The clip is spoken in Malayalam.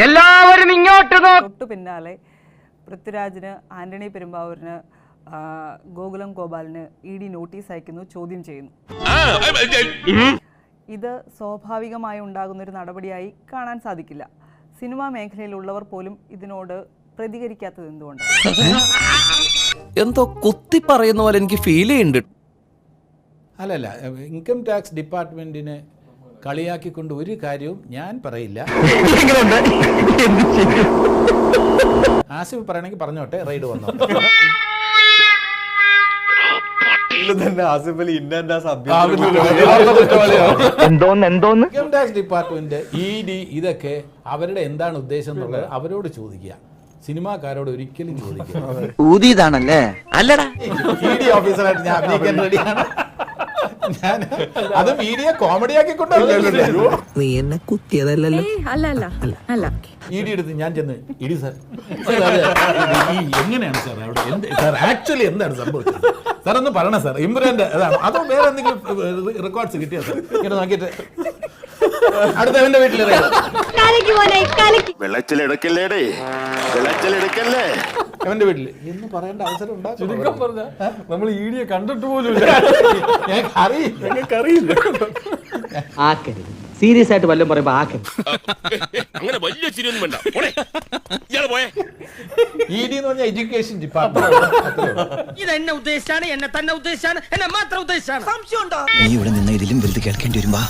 എല്ലാവരും ഇങ്ങോട്ട് തൊട്ടു പിന്നാലെ പൃഥ്വിരാജിന്, ആന്റണി പെരുമ്പാവൂരിന്, ഗോകുലം ഗോപാലിന് ED നോട്ടീസ് അയക്കുന്നു, ചോദ്യം ചെയ്യുന്നു. ഇത് സ്വാഭാവികമായി ഉണ്ടാകുന്നൊരു നടപടിയായി കാണാൻ സാധിക്കില്ല. സിനിമാ മേഖലയിലുള്ളവർ പോലും ഇതിനോട് പ്രതികരിക്കാത്തത് എന്തുകൊണ്ടാണ്? എന്തോ കുത്തി പറയുന്ന പോലെ എനിക്ക് ഫീൽ ചെയ്യുന്നുണ്ട്. അല്ലല്ല, ഇൻകം ടാക്സ് ഡിപ്പാർട്ട്മെൻറ്റിനെ കളിയാക്കിക്കൊണ്ട് ഒരു കാര്യവും ഞാൻ പറയില്ല. ആസിഫ് പറയണമെങ്കിൽ പറഞ്ഞോട്ടെ, റൈഡ് വന്നോ. ഇൻകം ടാക്സ് ഡിപ്പാർട്ട്മെന്റ്, ED ഇതൊക്കെ അവരുടെ എന്താണ് ഉദ്ദേശം എന്നുള്ളത് അവരോട് ചോദിക്കുക, സിനിമാക്കാരോട് ഒരിക്കലും ചോദിക്കുക. ഊതിയതാണല്ലേ? അല്ലടാ, ED ഓഫീസറായിട്ട് ഞാൻ അഭിനയിക്കാൻ റെഡിയാണ്. ഞാൻ അത് മീഡിയ കോമഡി ആക്കിക്കൊണ്ടല്ലോ. നീ എന്നെ കുത്തിയതല്ലല്ലോ. ED എടുത്ത് ഞാൻ ചെന്ന്, ED സാർ എങ്ങനെയാണ് സാർ അവിടെ സാർ ആക്ച്വലി എന്താണ് സംഭവിച്ചത് സാർ ഒന്ന് പറയണേ സാർ, ഇമ്രാന്റെ അതാണ് അതോ വേറെ എന്തെങ്കിലും റെക്കോർഡ്സ് കിട്ടിയോ സാർ? ഇങ്ങനെ നോക്കിയിട്ട് അടുത്തവന്റെ വീട്ടിൽ അവന്റെ വീട്ടിൽ എന്ന് പറയേണ്ട അവസരം ഉണ്ടാക്കും. നമ്മൾ ED കണ്ടിട്ട് പോലും അറിയില്ല. ആക്കരുത്, സീരിയസ് ആയിട്ട് വല്ലതും പറയുമ്പോ ആക്കരുത്. അങ്ങനെ വലിയ ചിരിയൊന്നും വേണ്ട. ED എന്ന് പറഞ്ഞ എഡ്യൂക്കേഷൻ ഡിപ്പാർട്ട്മെന്റ്. ഇതെന്നെ ഉദ്ദേശിച്ചാണ്, എന്നെ തന്നെ ഉദ്ദേശിച്ചാണ്, എന്നെ മാത്രം ഉദ്ദേശിച്ചാണ്. സംശയം ഉണ്ടോ? നീ ഇവിടെ നിന്ന് ഇതിലും വലുത് കേൾക്കേണ്ടി വരുമ്പോ